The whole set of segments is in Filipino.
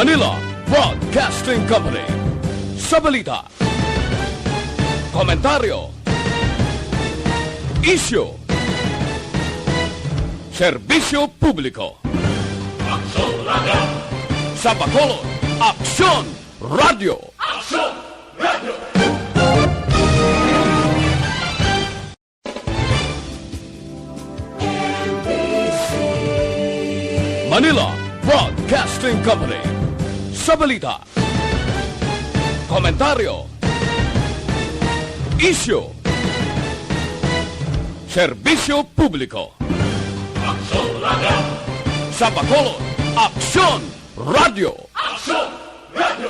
Manila Broadcasting Company. Sa balita, komentaryo, isyu, serbisyo publiko. Aksyon Radio! Sa Bacolod, Aksyon Radio! Aksyon Radio! Manila Broadcasting Company. Sa balita, komentaryo, isyu, serbisyo publiko. Aksyon Radio! Sa Bacolod, Aksyon Radio! Aksyon Radio!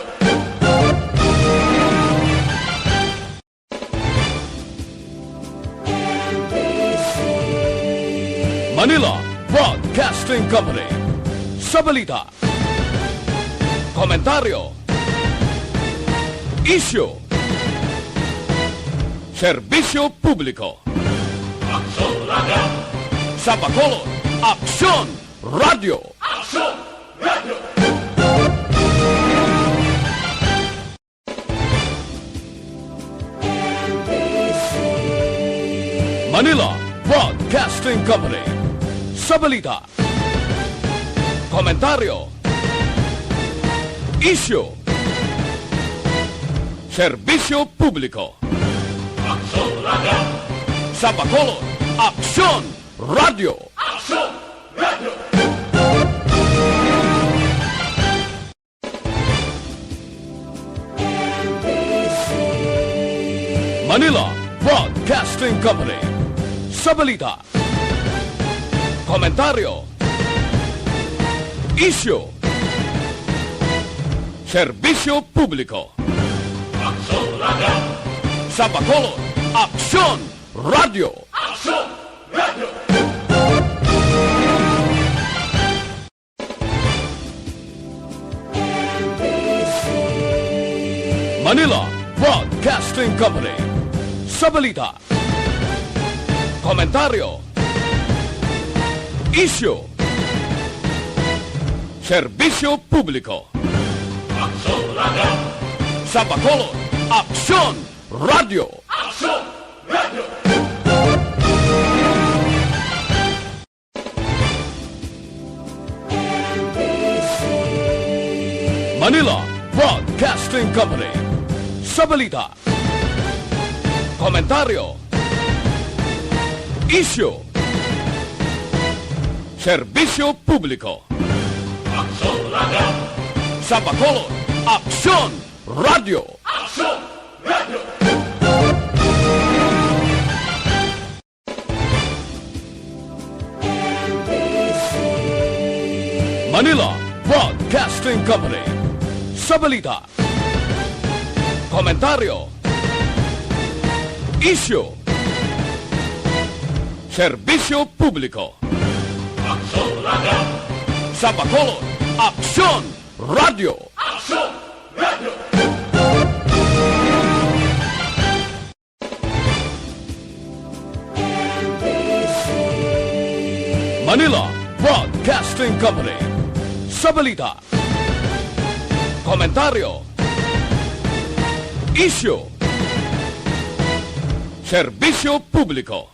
Manila Broadcasting Company. Sa balita, komentaryo, isyu, serbisyo publiko. Aksyon Radio! Sa Bacolod, Aksyon Radio! Aksyon Radio! Manila Broadcasting Company. Sa balita, komentaryo, isyu, serbisyo publiko. Aksyon Radio! Sa Bacolod, Aksyon Radio! Aksyon Radio! Manila Broadcasting Company. Sa balita, komentaryo, isyu, serbisyo publiko. Aksyon Radio! Sa Bacolod, Aksyon Radio! Aksyon Radio! Manila Broadcasting Company. Sa balita, komentaryo, isyu, serbisyo publiko. Aksyon Radio! Sa Bacolod, Aksyon Radio! Aksyon Radio! Manila Broadcasting Company. Sa balita, komentaryo, isyu, serbisyo publiko. Aksyon Radio! Sa Bacolod, Aksyon Radio! Aksyon Radio! Manila Broadcasting Company. Sa balita, komentaryo, isyu, serbisyo publiko. Aksyon Radio! Sa Bacolod, Aksyon Radio! Aksyon Radio! Manila Broadcasting Company. Sa balita, komentaryo, isyu, serbisyo publiko.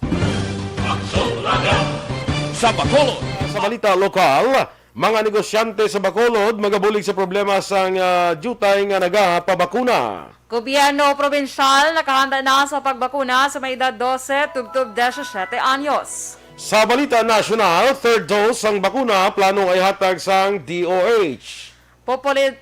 Aksyon Radio! Sa Bacolod, Sa balita lokal, mga negosyante sa Bacolod magabulig sa problema sa jutay nga nagapabakuna. Gobyerno probensyal nakahanda na sa pagbakuna sa may edad 12 tubtub 17 anyos. Sa balita nasyonal, third dose ang bakuna planong ay hatag sang DOH.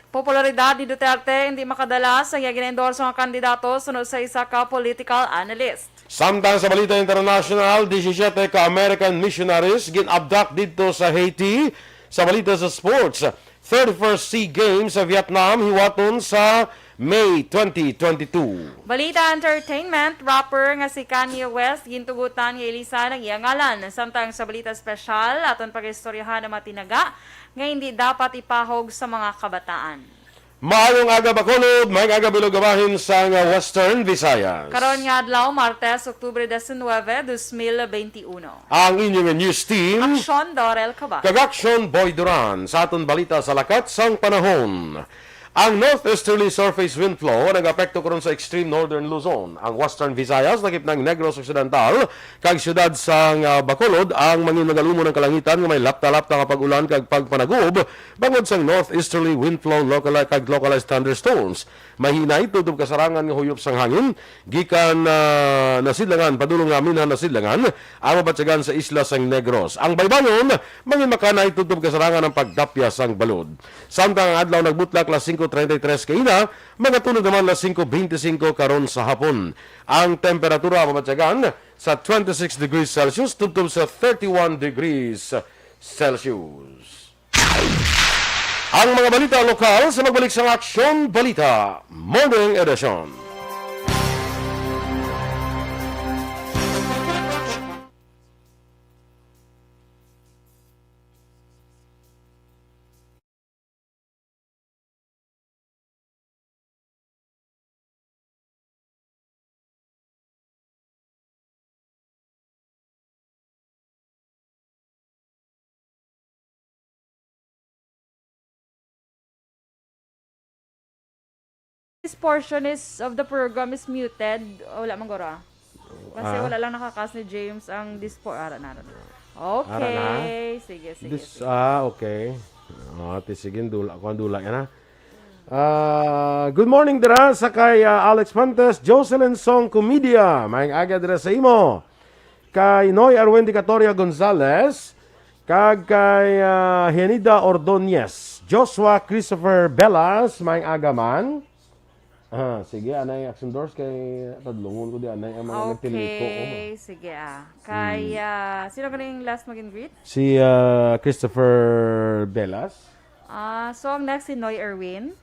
Popularidad ni Duterte hindi makadala sa ginendorso ang kandidato sunod sa isa ka political analyst. Samtang sa balita international, 17 ka American missionaries gin-abduct dito sa Haiti. Sa balita sa sports, 31st SEA Games sa Vietnam hiwaton sa May 2022. Balita entertainment, rapper nga si Kanye West gintugutan nga ilisa ng iyang ngalan. Samtang sa balita special, aton pag-istoryahan na matinaga nga hindi dapat ipahog sa mga kabataan. Maayong aga Bacolod, maayong aga Bilogabahin sa Western Visayas. Karon nga adlaw Martes, Oktubre 19, 2021. Ang inyong news team, Aksyon, Dorel, Cabatu. Aksyon Boy Duran, sa aton balita sa lakat sang panahon. Ang northeasterly surface wind flow nag-apekto karon sa extreme northern Luzon. Ang western Visayas nakip ng Negros Occidental kag siyudad sang Bacolod ang mangin magalumo ng kalangitan nga may lapta-lapta nga pag-ulan kag pagpanagob bangod sang northeasterly wind flow localized thunderstorms. Mahinay tudob kasarangan nga huyop sang hangin gikan nasidlangan padulong namin na nasidlangan ang mabatsagan sa isla sang Negros. Ang baybayon mangin makanay tudob kasarangan ng pagdapya sang balod. Samtang ang adlaw nagbutlak las 5:33 kaina, magatulog naman las 5:25 karon sa hapon. Ang temperatura mabatsagan sa 26 degrees Celsius tubtob sa 31 degrees Celsius. Ang mga balita lokal sa magbalik sa Aksyon Balita Morning Edition. This portion of the program is muted. Wala man gora. Kasi wala lang nakakas ni James ang ara na. Okay. Sige. Okay. Sige, dula ko ang dula yan good morning dira sa kay Alex Pantes, Jocelyn Song Comedia. Maayong aga dira sa imo. Kay Noy Arwen Dicatoria Gonzalez, kag kay Henida Ordonez, Joshua Christopher Bellas, maayong aga man. Sige, anay action doors kay tadlungon ko di anay ang mga nagtiliko. Okay, sige Kay sino kaning last mag-greet? Si Christopher Bellas. So ang next si Noy Erwin.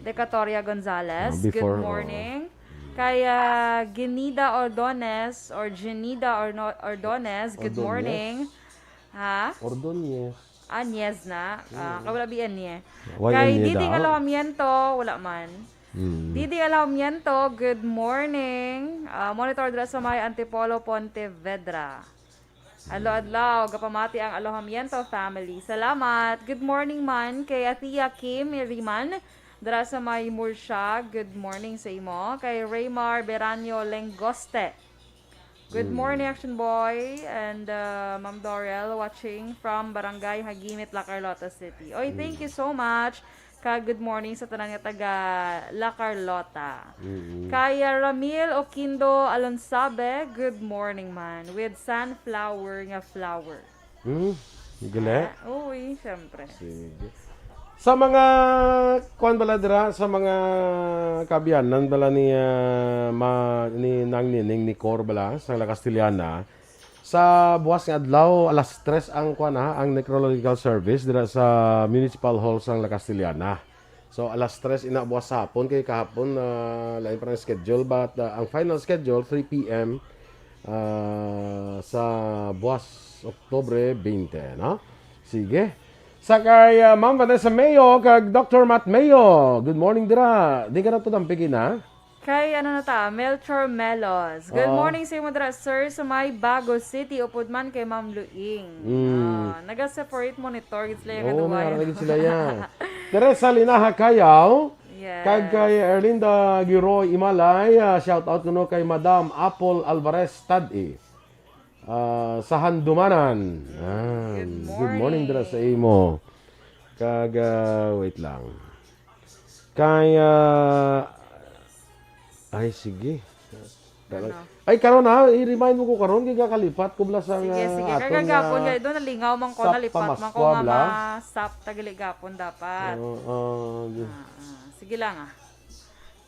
Decatoria Gonzalez. Before, Good morning. Kay Genida Ordonez or Genida Ordonez. Good morning. Ordonez. Anyes na. Kawala bi anye. Why Kay Anyeda? Diding Alojamiento, wala man. Didi Alojamiento, good morning. Monitor dira sa may Antipolo Pontevedra. Adlaw-adlaw, gapamati ang Alojamiento family. Salamat. Good morning man kay Atia Kim Iriman dira sa may Murcia. Good morning sa imo. Kay Raymar Beranyo Lengoste. Good morning, Action Boy. And Ma'am Dorel watching from Barangay Hagimit, La Carlota City. Oy, thank you so much. Good morning sa tanang taga La Carlota. Kaya Ramil Oquindo Alonsabe, good morning man. With sunflower nga flower. Gila. Uy, syempre. Sige. Sa mga kuan bala dira sa mga kabyanan bala ni Nang Nining ni Cor bala sa La Castellana. Sa buwas nga adlaw alas 3 ang ang necrological service dira sa Municipal Hall sang La Castellana. So alas 3 ina buwas sa hapon kay kahapon lain pa ang schedule but ang final schedule 3 PM sa buwas Oktubre 20, no? Sige. Sa kay Ma'am Vanessa Mayo kag Dr. Matt Mayo. Good morning dira. Di ka na to dampigin ha? Kay Melchor Melos. Good morning sa imo dira sir sa may Bago City upod man kay Ma'am Luing. Naga-separate monitor gid sila yung nagiging sila yan. Teresa Linaha Kayaw. Yes. Kag kay Erlinda Giroy Imalay, shout out kuno kay Madam Apple Alvarez Tadi. Sa Handumanan. Good morning dira sa imo. Kag wait lang. Kay ay sige. Ay karon i-remind mo ko karon kay kakalipat ko bla sa sige kagagapon kay do nalingaw man ko nalipat man ko nga sap tagiligapon dapat. Sige lang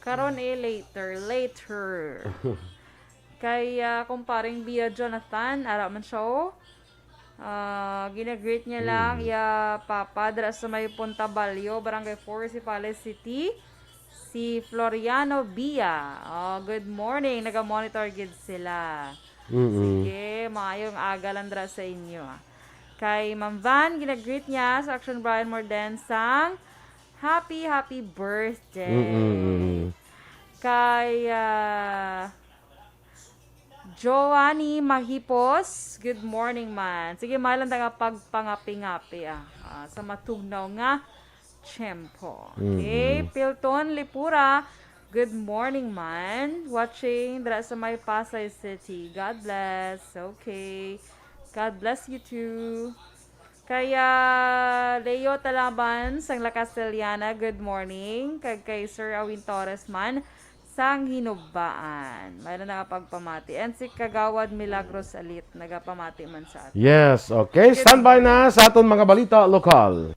karon later. Kay kumparing Bia Jonathan ara man siya gina-greet niya lang papa dira sa may Punta Balyo, Barangay 4, Sipales City. Si Floriano Bia. Good morning. Naga-monitor gid sila. Sige, maayong aga lang dra sa inyo. Kay Ma'am Van, ginag-greet niya sa Action Brian Mordensang happy birthday. Kay Joanny Mahipos, good morning man. Sige, malang nga pagpangapi-ngapi sa matugnaw nga tiyempo. Okay, Pilton Lipura, good morning man. Watching dra sa may Pasay City. God bless. Okay. God bless you too. Kaya Leo Talaban sang La Castellana, good morning. Kay Sir Awin Torres man sang Hinubaan. Mayroon nakapagpamati. And si Kagawad Milagros Alit, nagapamati man sa atin. Yes, okay. Standby na sa aton mga balita lokal.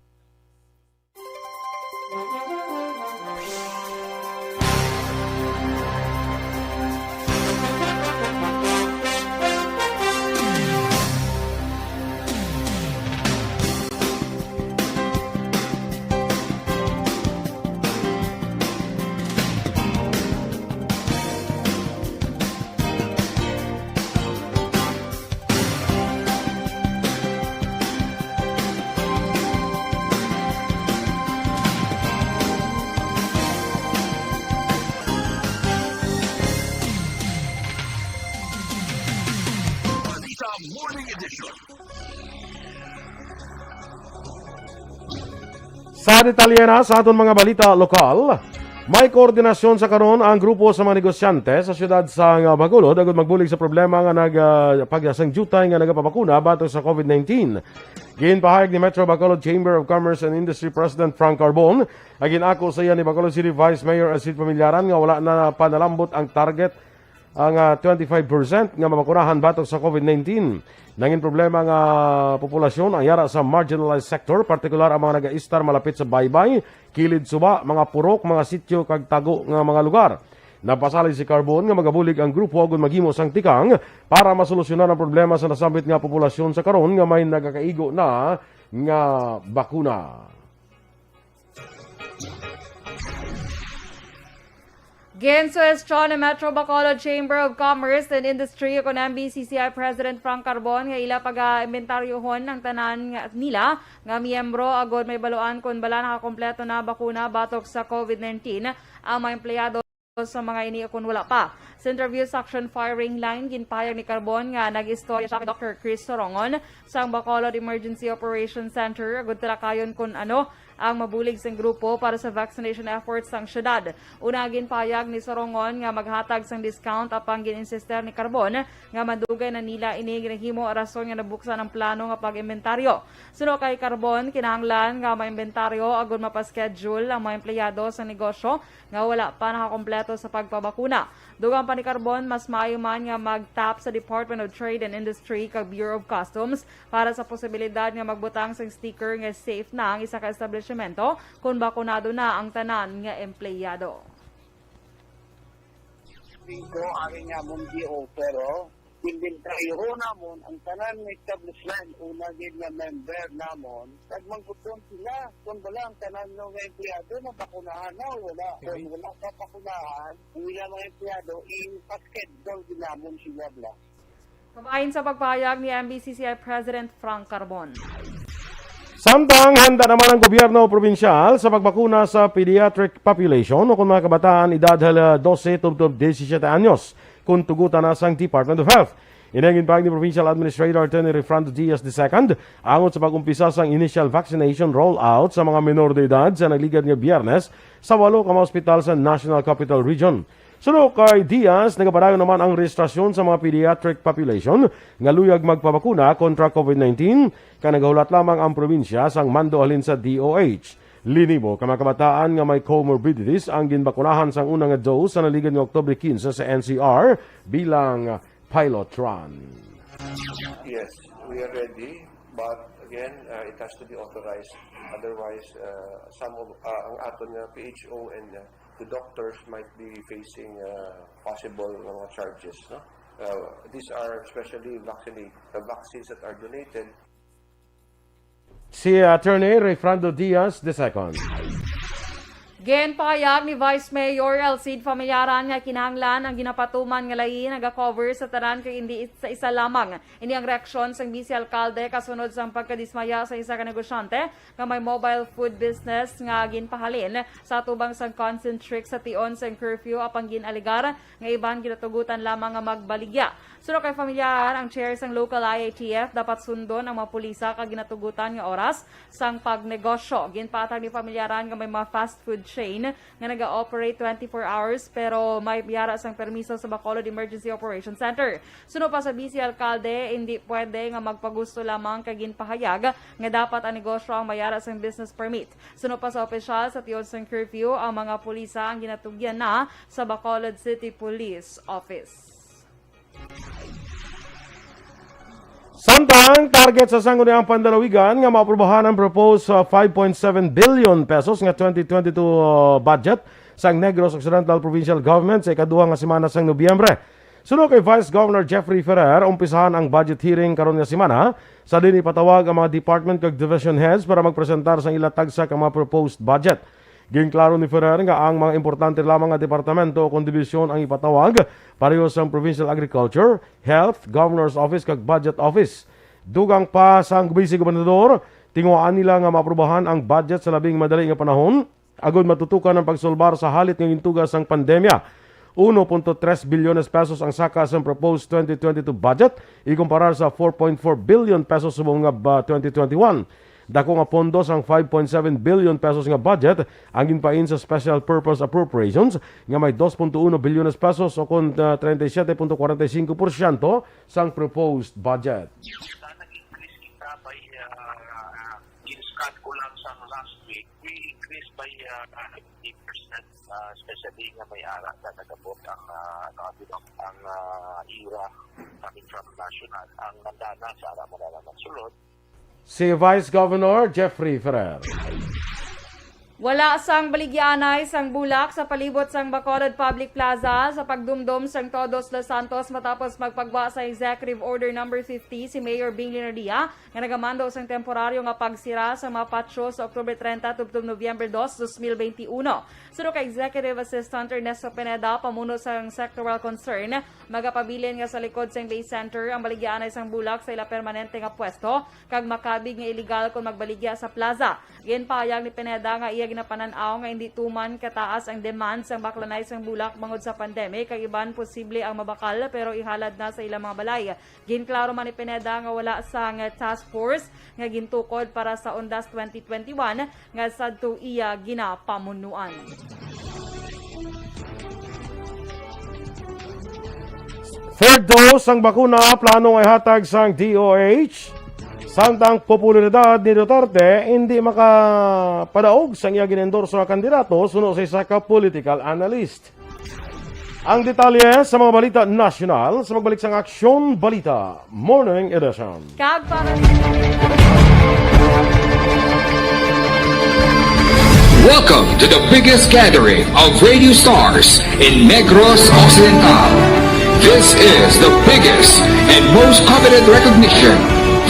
Sa detalye na sa aton mga balita lokal, may koordinasyon sa karon ang grupo sa mga negosyante sa siyudad sa Bacolod agud magbulig sa problema nga pagsangjutan nga nagapapakuna batok sa COVID-19. Ginpahayag ni Metro Bacolod Chamber of Commerce and Industry President Frank Carbon, ginako sa iya ni Bacolod City Vice Mayor Asid Pamilyaran nga wala na panalambot ang target ang 25% nga mabakunahan batok sa COVID-19. Nangin problema nga populasyon ang yara sa marginalized sector, partikular ang mga nag-aistar malapit sa baybay, kilid suba, mga purok, mga sityo kag tago nga mga lugar. Napasalig si Carbon nga magabulig ang grupo ug maghimo sang tikang para masolusyonan ang problema sa nasambit nga populasyon sa karon nga may nagakaigo na nga bakuna. Ginsuestyon ni Metro Bacolod Chamber of Commerce and Industry kon MBCCI President Frank Carbon nga ila pag-inventaryohon ng tanan nila nga miyembro agod may baluan kung bala nakakompleto na bakuna batok sa COVID-19 ang mga empleyado sa mga ini kung wala pa. Sa interview sa Aksyon firing line, ginpahayag ni Carbon nga nag-istorya siya kay Dr. Chris Sorongon sa Bacolod Emergency Operations Center agud talakayon kung ano ang mabulig sang grupo para sa vaccination efforts sang syudad. Una ginpahayag ni Sorongon nga maghatag sang discount apang gininsister ni Carbon nga madugay na nila ini ginahimo rason nga nabuksan ang plano nga pag-inventaryo. Suno kay Carbon, kinahanglan nga ma-inventaryo agud mapaschedule ang mga empleyado sa negosyo nga wala pa nakakompleto sa pagpabakuna. Dugang pa ni Carbon, mas maayo man nga mag-tap sa Department of Trade and Industry kag Bureau of Customs para sa posibilidad nga magbutang sang sticker nga safe na ang isa ka establishmento kung bakunado na ang tanan nga empleyado. Dito aking among GO pero inventaryo namon ang tanan ng establishment una gid nga member namon kag mangkuton sila kung wala ang tanan ng empleyado na bakunahan na wala kung wala pa bakunahan wala mga empleyado i-schedule din namon sila bla. Kabahin sa pagpahayag ni MBCCI President Frank Carbon. Samtang handa naman ang gobyerno probinsyal sa pagbakuna sa pediatric population o kung mga kabataan edad 12 tubtob 17 anyos kung tugutan na sang Department of Health. Inangin pa ni Provincial Administrator Attorney Refrando Diaz II angon sa pag-umpisa sang initial vaccination rollout sa mga menor de edad sa nagligad nga Biyernes sa 8 ka mga ospital sa National Capital Region. Suno kay Diaz, nagapadayon naman ang registrasyon sa mga pediatric population nga luyag magpabakuna kontra COVID-19 ka nagahulat lamang ang probinsya sang mando halin sa DOH. Linibo ka mga kabataan nga may comorbidities ang ginbakunahan sang unang nga dose sa naligad ng Oktubre 15 sa NCR bilang pilot run. Yes, we are ready, but again, it has to be authorized. Otherwise, some of ang aton nga PHO and the doctors might be facing possible mga charges. No? These are especially the vaccines that are donated. Si Attorney Refrando Diaz II. Genpahayag ni Vice Mayor Elcid Familyaran nga kinahanglan ang ginapatuman nga lain naga-cover sa tanan kay hindi sa isa lamang. Ini ang reaksyon sang Vice Alcalde kasunod sang pagkadismaya sa isa ka negosyante nga may mobile food business nga ginpahalin sa tubang sang concentric sa tion sang curfew apang ginaligar nga iban ginatugutan lamang nga magbaligya. Suno kay Familyaran, ang chair sang local IATF dapat sundon ang mga pulisa kag ginatugutan nga oras sang pagnegosyo. Ginpatag ni Familyaran nga may mga fast food chain nga naga-operate 24 hours pero may biyara sang permiso sa Bacolod Emergency Operations Center. Suno pa sa Vice Alcalde, hindi pwede nga magpagusto lamang kay ginpahayag nga dapat ang negosyo ang mayara sang business permit. Suno pa sa opisyal sa tion sang curfew, ang mga pulisa ang ginatugyan na sa Bacolod City Police Office. Samtang target sa sangguniang pandalawigan nga maaprubahan ang proposed 5.7 billion pesos nga 2022 budget sang Negros Occidental Provincial Government sa ikaduha nga semana sang Nobyembre. Sunod kay Vice Governor Jeffrey Ferrer, umpisahan ang budget hearing karon nga semana sa dinhi patawag ang mga department kag division heads para magpresentar sang ilatag sa mga proposed budget. Ginklaro ni Ferrer nga ang mga importante lamang nga departamento o kondibisyon ang ipatawag pareho sa Provincial Agriculture, Health, Governor's Office kag Budget Office. Dugang pa sang Vice Gobernador, tinguan nila nga maaprubahan ang budget sa labing madali nga panahon agud matutukan ang pagsolbar sa halit nga gintugas sang pandemya. 1.3 bilyones pesos ang saka sa proposed 2022 budget ikumparar sa 4.4 billion pesos subong nga 2021. Dako nga pondo sang 5.7 billion pesos nga budget ang ginpain sa Special Purpose Appropriations nga may 2.1 bilyones pesos o kun 37.45% sang proposed budget. Nag-increase kita by, in-scan ko lang sa last week, we increased by 50%, especially nga may ara na nagabot ang IRA coming from national. Ang nandana sa ara mo na lang sulod. Si Vice Governor Jeffrey Ferrer. Wala sang baligyanay sang bulak sa palibot sang Bacolod Public Plaza sa pagdumdum sang Todos Los Santos matapos magpagwa sa Executive Order No. 50 si Mayor Bing Linardia nga nagamando sang temporaryo nga pagsira sa mga patio sa Oktubre 30 tubtub Nobyembre 2, 2021. Suno kay Executive Assistant Ernesto Pineda, pamuno sang sectoral concern, magapabilin nga sa likod sang Bay Center ang baligyanay sang bulak sa ila permanente nga pwesto kag makabig nga illegal kung magbaligya sa plaza. Ginpahayag ni Pineda nga iya ginapananaw nga hindi tuman kataas ang demand sang baklanay sang bulak bangod sa pandemic kag iban posible ang mabakal pero ihalad na sa ilang mga balay. Ginklaro man ni Pineda nga wala sang task force nga gintukod para sa Undas 2021 nga sadto iya ginapamunuan. Third dose ang bakuna plano ay hatag sang DOH. Samtang popularidad ni Duterte hindi makapadaog sa iya ginendorso nga kandidato suno sa isa ka political analyst. Ang detalye sa mga balita nasyonal sa magbalik sang Aksyon Balita Morning Edition. Kag para Welcome to the biggest gathering of radio stars in Negros Occidental. This is the biggest and most coveted recognition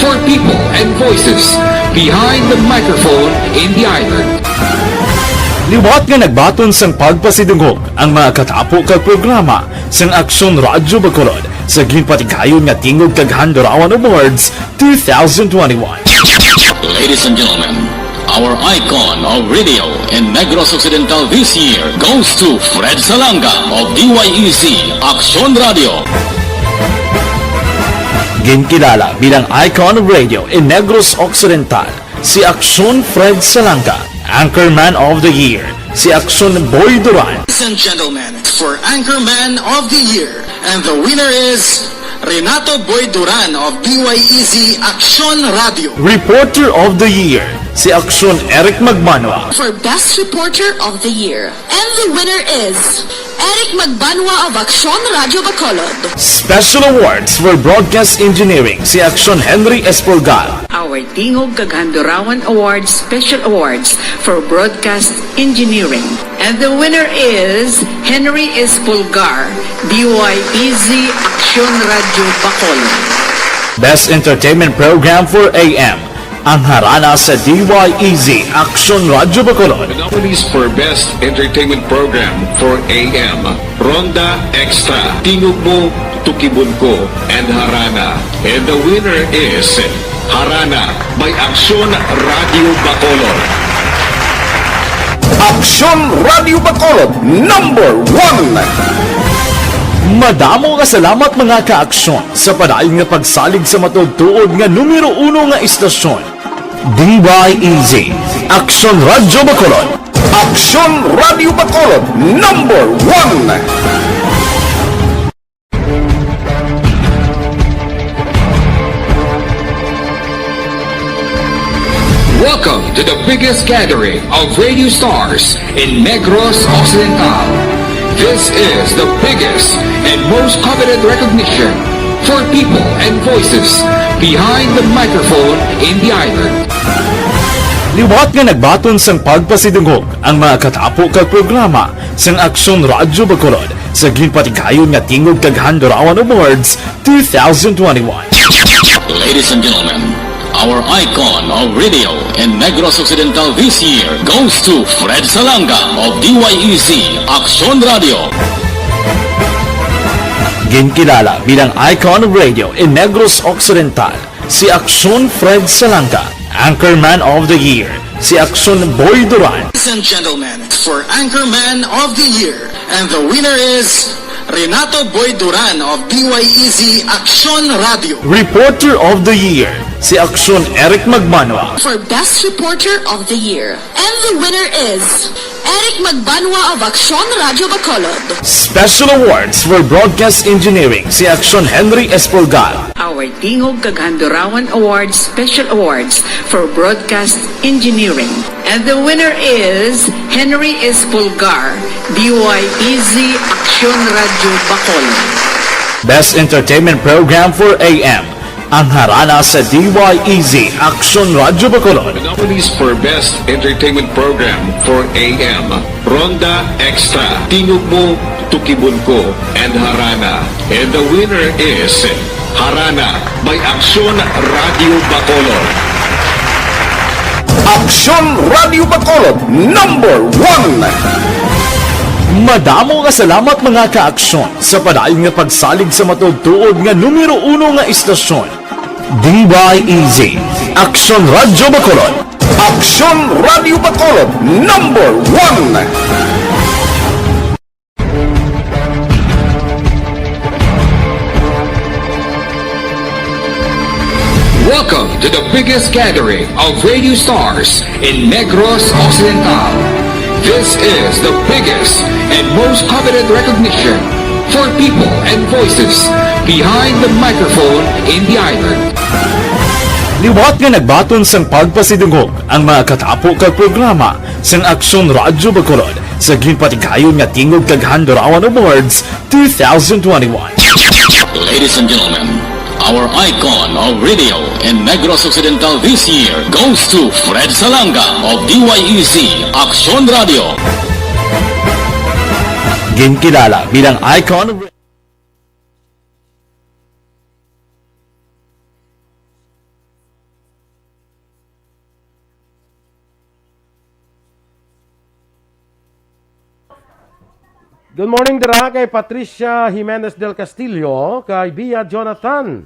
for people and voices behind the microphone in the island. Liwat nga nagbaton sang pagpasidungog ang mga katapo kag programa sang Aksyon Radyo Bacolod sa ginpatigayon nga tingog kag Handurawan Awards 2021. Ladies and gentlemen, our icon of radio in Negros Occidental this year goes to Fred Salanga of DYEC Aksyon Radio. Ginkilala bilang icon of radio in Negros Occidental, si Aksyon Fred Salanga. Anchorman of the Year, si Aksyon Boy Duran. Ladies and gentlemen, for Anchorman of the Year, and the winner is Renato Boy Duran of DYEC Aksyon Radio. Reporter of the Year, si Aksyon Eric Magmanwa. For Best Reporter of the Year, and the winner is Eric Magbanwa of Aksyon Radio Bacolod. Special Awards for Broadcast Engineering, si Aksyon Henry Espolgar. Our Tingog Kaghandurawan Awards Special Awards for Broadcast Engineering. And the winner is Henry Espolgar, DYEZ Aksyon Radio Bacolod. Best Entertainment Program for AM, Ang harana sa DYEZ Aksyon Radyo Bacolod. The nominees for Best Entertainment Program for AM, Ronda Extra, Tingog Mo, Tukibon Ko, and Harana. And the winner is Harana by Aksyon Radio Bacolod. Aksyon Radio Bacolod #1. Madamo nga salamat mga ka-aksyon sa padayon nga pagsalig sa matudtuod nga numero 1 nga istasyon. DYEZ Aksyon Radio Bacolod. Aksyon Radio Bacolod #1. Welcome to the biggest gathering of radio stars in Negros Occidental. This is the biggest and most coveted recognition for people and voices behind the microphone in the island. Liwat nga nagbaton sang pagpasidungog ang mga katapo kag programa sang Aksyon Radyo Bacolod sa ginpatigayon nga tingog kag Handurawan Awards 2021. Ladies and gentlemen, our icon of radio in Negros Occidental this year goes to Fred Salanga of DYEZ Aksyon Radio. Ginkilala bilang icon of radio in Negros Occidental, si Aksyon Fred Salanga. Anchorman of the Year, si Aksyon Boy Duran. Ladies and gentlemen, for Anchorman of the Year, and the winner is Renato Boy Duran of DYEZ Aksyon Radio. Reporter of the Year, si Aksyon Eric Magmanwa. For Best Reporter of the Year. And the winner is Eric Magbanwa of Aksyon Radio Bacolod. Special Awards for Broadcast Engineering, si Aksyon Henry Espolgar. Our Tingog kag Handurawan Awards Special Awards for Broadcast Engineering. And the winner is Henry Espolgar, DYEZ Aksyon Radio Bacolod. Best Entertainment Program for AM, ang harana sa DYEZ Aksyon Radio Bacolod. The nominees for Best Entertainment Program for AM, Ronda Extra, Tingog Mo, Tukibon Ko, and Harana. And the winner is Harana by Aksyon Radio Bacolod. Aksyon Radio Bacolod #1. Madamo nga salamat mga ka-aksyon sa padayon nga pagsalig sa matudtuod nga numero 1 nga istasyon. DYEZ Aksyon Radio Bacolod. Aksyon Radio Bacolod #1. Welcome to the biggest gathering of radio stars in Negros Occidental. This is the biggest and most coveted recognition for people and voices behind the microphone in the island. Liwat nga nagbaton sang pagpasidungog ang mga katapo kag programa sang Aksyon Radyo Bacolod sa ginpatigayon nga tingog kag Handurawan Awards 2021. Ladies and gentlemen, our icon of radio in Negros Occidental this year goes to Fred Salanga of DYEZ Aksyon Radio. Ginkilala bilang icon of Good morning dira kay Patricia Jimenez del Castillo, kay Bia Jonathan.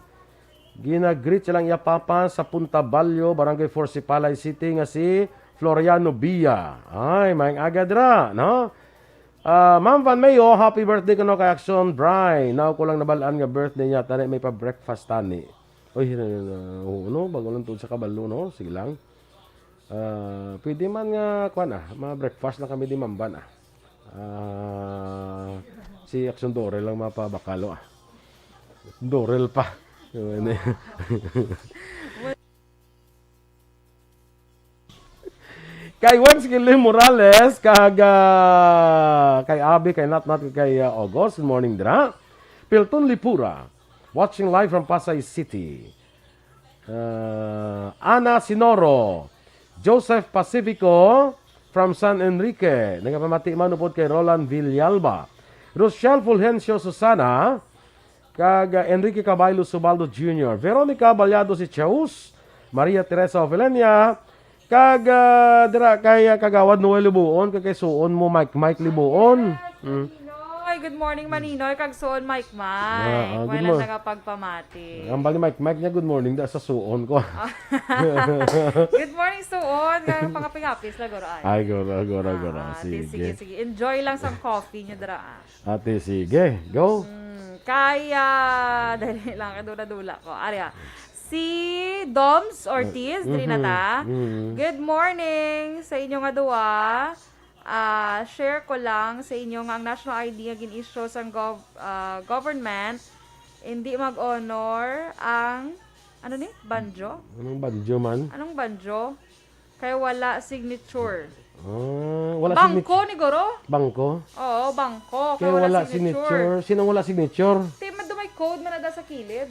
Ginagreet silang iya papa sa Punta Balyo, Barangay Forsipalay City nga si Floriano Bia. Ay, maing aga dira, no? Ma'am Van Mayo, happy birthday kuno kay Aksyon Bry. Now ko lang nabalaan nga birthday niya, tani may pa breakfast tani. Oy, no, bago lang tud sa kabalo, no? Sige lang. Pwede man nga kuan ma-breakfast lang kami di Mamban si Aksyon Dorel lang mapabakalo Dorel pa. Kay Wens Gilly Morales, kay Abi, kay Nat, kay August, good morning dira. Pilton Lipura, watching live from Pasay City. Ana Sinoro, Joseph Pacifico from San Enrique. Nagapamati manupod kay Roland Villalba. Rochelle Fulgencio Susana, kag Enrique Caballo Subaldo Jr. Veronica Balyado si Chaus, Maria Teresa Ofelenia. Kag dira kay kagawad Noel Libuon kay suon mo Mike Libuon. Maninoy, good morning Maninoy kag suon Mike. good Wala morning. nagapagpamati. Ang bali Mike niya good morning da sa suon ko. Good morning suon, kay pangaping-apis la goro ay. Ay gora. Sige. Enjoy lang sa coffee nyo dira. Ate sige, go. Kaya dali lang kadula-dula ko. Arya. Si Doms Ortiz, diri na ta. Good morning sa inyo nga duwa. Share ko lang sa inyo nga ang national ID nga gin-issue sa government hindi mag-honor ang banjo? Anong banjo man? Anong banjo? Kaya wala signature. Wala Bangko ni Goro? Bangko? Oo, bangko. Kaya wala signature. Sinong wala signature? Tima may code man na da sa kilid.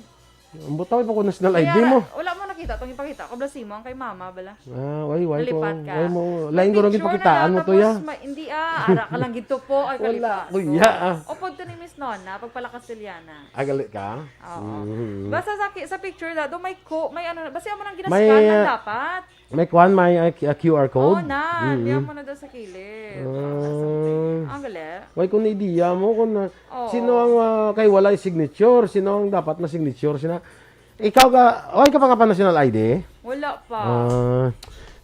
Ang butaw pa ko national ID mo. Wala mo nakita, itong ipakita. Kablasin mo, ang kay mama, bala. Way ko. Nalipat ka. Way mo. Lain ko rin pakitaan mo to ya. Hindi ara ka lang gito po. Ay, Wala. kalipas. Kuya. O po to ni Miss Nona, pagpalakastilyana. Galit ka? Oo. Basta sa picture na, may basta mo nang ginascan na dapat. May kwan, may QR code? Oo na, diyan mo na daw sa kilid. Ang galit. Way kung idea mo kung sino ang kay wala yung signature, sino ang dapat na signature, ikaw ka pa pa national ID? Wala pa.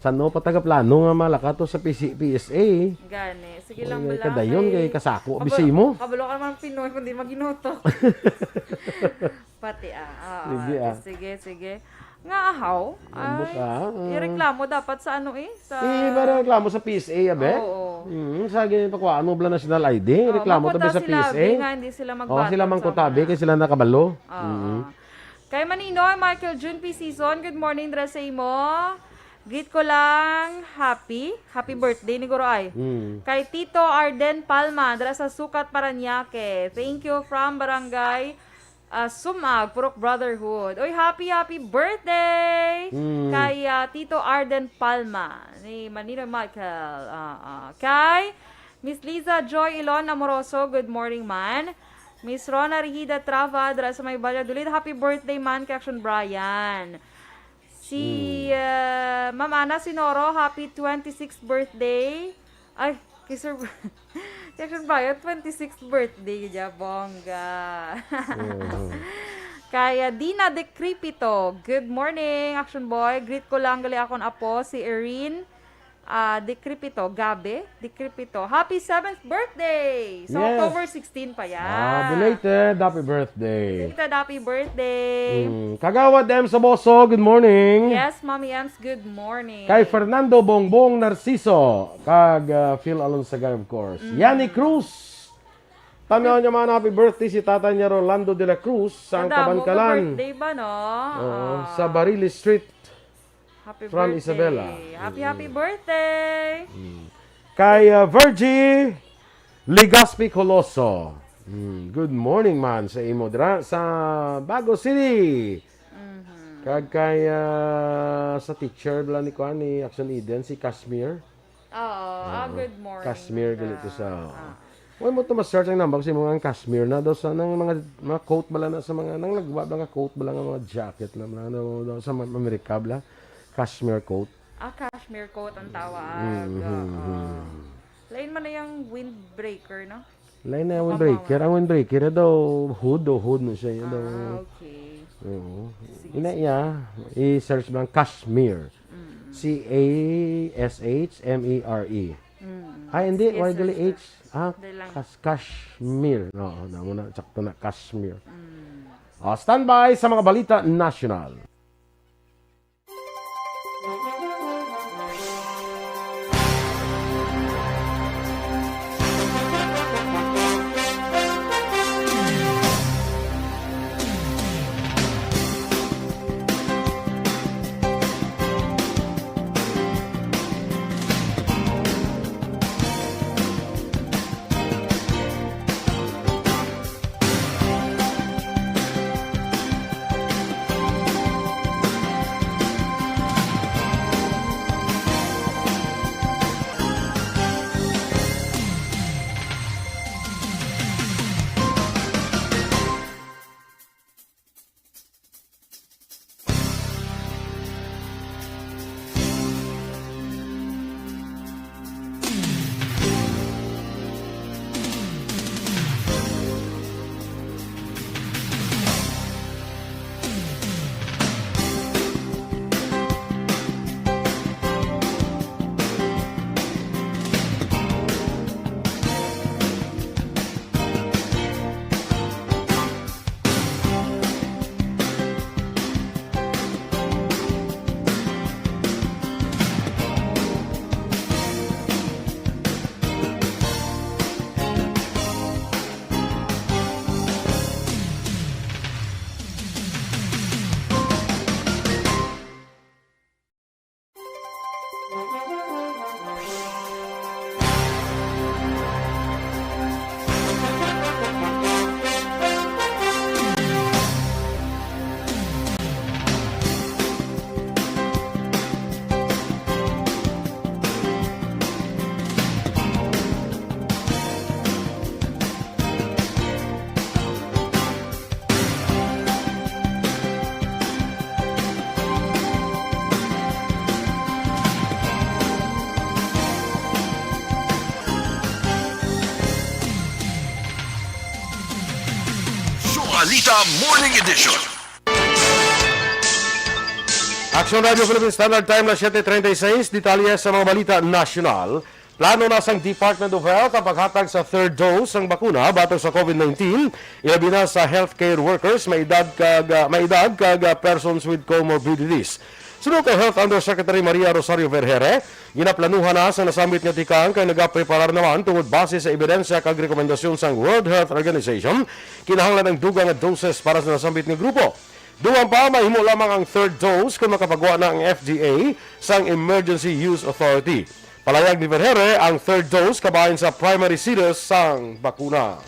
Saan pa taga-plano nga malaka to sa PSA? Gani. Sige lang bala. Kadayon kay kasako. Bisay mo. Kabalo ka naman Pinoy kundi maginuto. Pati Sige. Nga ahaw. Ireklamo dapat sa Para reklamo sa PSA, abe? Oo. Sa pakuhaan mo bala national ID. Reklamo tabi sa PSA. Nga, hindi sila magbatang. Sila mang kutabi kay sila nakabalo. Kay Maninoy, Michael June P. Season, good morning, dress mo. Greet ko lang, happy birthday ni Goro ay. Kay Tito Arden Palma, dra sa Sukat Paranaque. Thank you from Barangay Sumag, Purok Brotherhood. Oy, happy birthday! Kay Tito Arden Palma, ni Maninoy Michael. Kay Miss Liza Joy Ilon Amoroso, good morning man. Miss Rona Rihida Trava, dra sa may Valladolid. Happy birthday man kay Aksyon Brian. Si Ma'am Ana Sinoro, happy 26th birthday. Ay, kay Sir Aksyon Brian, 26th birthday niya, bongga. Kaya Dina Decrepito, good morning, Action Boy. Greet ko lang gali akong apo, si Erin Decrepito, Decrepito. Happy 7th birthday! So, Yes. October 16 pa yan. Belated happy birthday. Belated happy birthday. Kagawad M. Saboso, good morning. Yes, Mommy Ems, good morning. Kay Fernando Bongbong Narciso, kag Phil Alonsagay, of course. Yani Cruz. Tanaw niya man happy birthday si tatay niya Rolando de la Cruz sa Kabankalan. birthday ba, no? Sa Barili Street. Happy From birthday. Isabela. Happy birthday. Kay Virgie Ligaspi Coloso. Good morning man sa imo dra sa Bago City. Kag kay sa teacher bala ni kuan ni Action Eden si Kashmir. Good morning. Kashmir galito sa Why mo to ma-search ang number kasi mga Kashmir na daw sa nang mga coat bala na sa mga nang nagwa nga coat bala nga mga jacket na daw sa Amerika bala. Cashmere coat. Cashmere coat ang tawag. Lain man na yung windbreaker, no? Lain na yung windbreaker. Ang windbreaker na daw hood mo siya. Okay. Ina iya, i-search mo lang Kashmere. Kashmere. Hindi. Why gali H? Kashmere. No, muna. Sakto na. Kashmere. Standby sa mga balita national. Balita Morning Edition. Aksyon Radio Philippine Standard Time na 7:36, detalye sa mga balita nasyonal. Plano na sang Department of Health ang paghatag sa third dose ng bakuna batok sa COVID-19, ilabi na sa healthcare workers may edad kag persons with comorbidities. Sunod kay Health Undersecretary Maria Rosario Vergere, ginaplanuhan na sa nasambit nga tikang kay nagapreparar naman tungod base sa ebidensya kag rekomendasyon sang World Health Organization, kinahanglan ng dugang nga doses para sa nasambit nga grupo. Duwang pa, mahimo lamang ang third dose kung makapagawa na ang FDA sang Emergency Use Authority. Palayag ni Vergere, ang third dose kabahin sa primary series sang bakuna.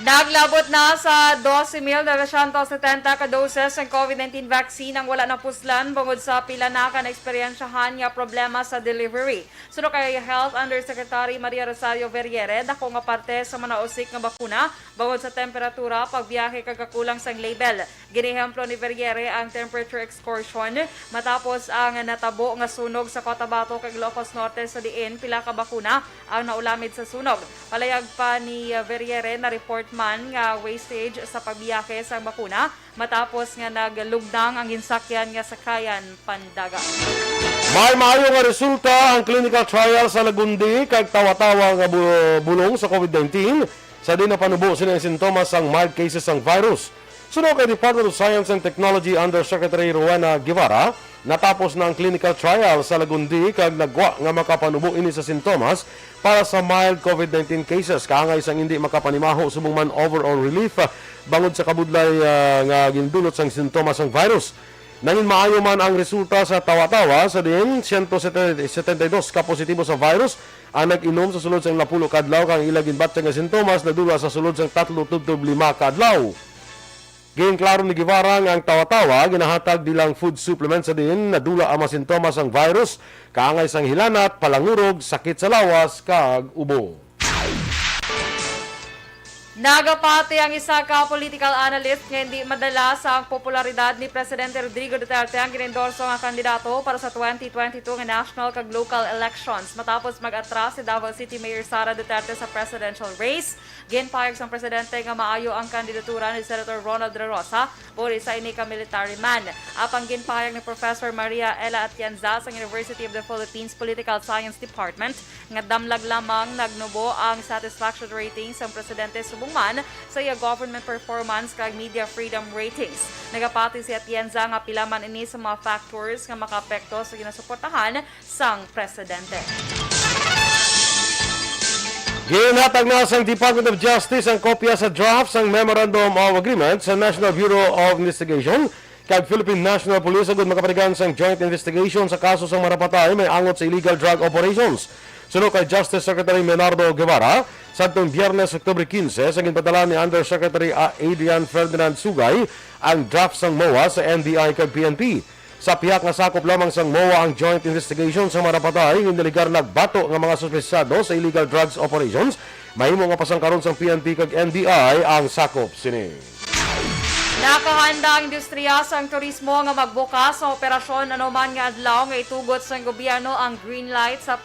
Naglabot na sa 12,970 ka doses ng COVID-19 vaccine ang wala na puslan bungod sa pila na ka na eksperyensyahan nga problema sa delivery. Sunod kay Health Undersecretary Maria Rosario Vergere, dako nga parte sa manausik nga bakuna bungod sa temperatura pagbiyahe kagakulang sang label. Ginehemplo ni Vergere ang temperature excursion matapos ang natabo nga sunog sa Cotabato kag Ilocos Norte sa diin pila ka bakuna ang naulamid sa sunog. Palayag pa ni Vergere na report man nga wastage sa pagbiyahe sa bakuna matapos nga naglugdang ang ginsakyan nga sakayan pandaga. May maayo nga resulta ang clinical trial sa Lagundi kag tawa-tawa nga bulong sa COVID-19 sa di na panubo sila ang sintomas ang mild cases ng virus. Sunod kay Department of Science and Technology Undersecretary Rowena Guevara, natapos na ang clinical trial sa Lagundi kag nagwa nga makapanubo ini sa sintomas para sa mild COVID-19 cases. Kaangay sang hindi makapanimaho subong man overall relief bangod sa kabudlay nga gindulot sang sintomas ng virus. Nangin maayo man ang resulta sa tawa-tawa sa din 172 ka positibo sa virus ang nag-inom sa sulod sang 10 kadlaw kang ilang ginbatya nga sintomas nadula sa sulod sang 3.5 kadlaw. Gayong klaro ni Guevara nga ang tawa-tawa, ginahatag bilang food supplement sa din, nadula ang mga sintomas ng virus, kaangay sang hilanat, palangurog, sakit sa lawas, kag ubo. Nagapati ang isa ka political analyst nga hindi madala sa ang popularidad ni Presidente Rodrigo Duterte ang ginendorso nga kandidato para sa 2022 nga national kag local elections. Matapos mag-atras si Davao City Mayor Sara Duterte sa presidential race, ginpayag sang presidente nga maayo ang kandidatura ni Senator Ronald De Rosa o sa ini ka military man. Apang ginpayag ni Professor Maria Ella Atienza sa University of the Philippines Political Science Department nga damlag lamang nagnubo ang satisfaction rating sa presidente man sa iya government performance kag media freedom ratings. Nagapati si Atienza nga pila man ini sa mga factors nga makaapekto sa ginasuportahan sang presidente. Ginhatag na sa Department of Justice ang kopya sa draft sang Memorandum of Agreement sa National Bureau of Investigation kag Philippine National Police agud makapanigan sang joint investigation sa kaso sang marapatay may angot sa illegal drug operations. Sunod kay Justice Secretary Menardo Guevara, sa Biyernes, Oktubre 15, sa ginpadala ni Undersecretary Adrian Ferdinand Sugay ang draft sang MOA sa NBI kag PNP. Sa pihak nga sakop lamang sang MOA ang joint investigation sa marapatay ng deligar nagbato ng mga suspesyado sa illegal drugs operations, mahimo nga pasangkaron sang PNP kag NBI ang sakop sini. Nakahanda ang industriya sa turismo nga magbukas sa operasyon anuman nga adlaw nga itugot sa gobyerno ang green light sa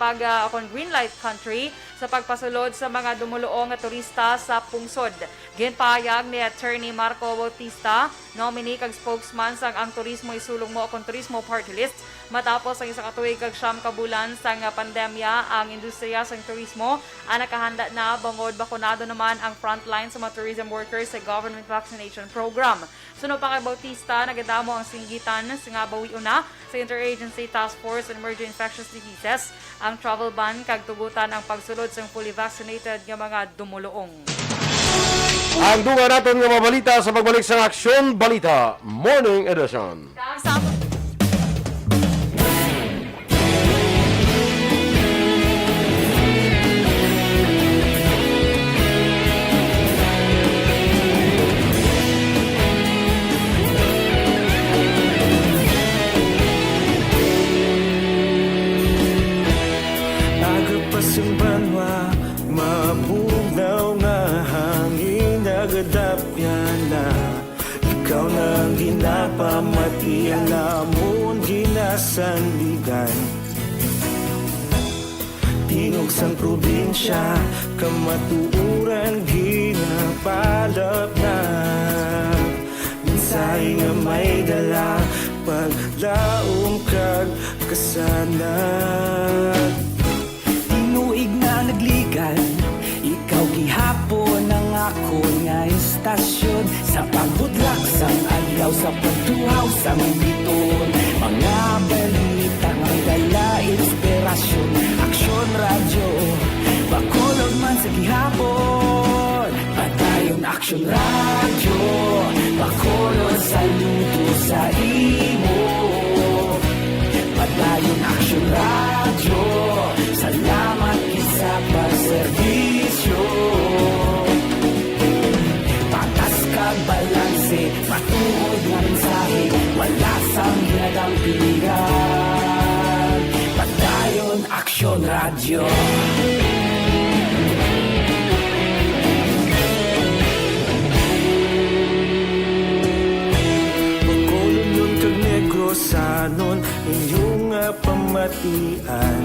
green light country sa pagpasulod sa mga dumuluong nga turista sa pungsod. Ginpahayag ni Attorney Marco Bautista, nominee kag spokesman sang ang turismo isulong mo akong turismo party list matapos ang isa ka tuig kag 9 ka bulan sang pandemya ang industriya sang turismo ang nakahanda na bangod bakunado naman ang frontline sa mga tourism workers sa government vaccination program. Sunod pa kay Bautista, nagadamo ang singgitan nga bawiun na sa Interagency Task Force on Emerging Infectious Diseases ang travel ban kag tugutan ang pagsulod sa fully vaccinated nga mga dumuluong. Ang dunga natin nga mabalita sa pagbalik sa Aksyon Balita Morning Edition. Simbanwa, mapugnaw nga hangin nagadapyan na ikaw nang ginapamati ang namon ginasandigan. Tingog sang probinsya, kamatuuran ginapalap na babae nga may dala paglaong kag kasanag. Tinuig na nagligan, ikaw gihapon ang ako nga istasyon sa pagbudlak sang adlaw sa pagtuhaw sa biton. Mga balita nga dala inspirasyon, aksyon radyo bakolog man sa gihapon. Padayon aksyon radyo bakolog sa luto sa imo. Padayon aksyon radyo, salamat isa pagserbisyo. Patas kag balanse, matuod nga mensahe, wala sang hinagang pilihan. Padayon aksyon radyo. Pagkulong kag negrosanon inyong pamatian.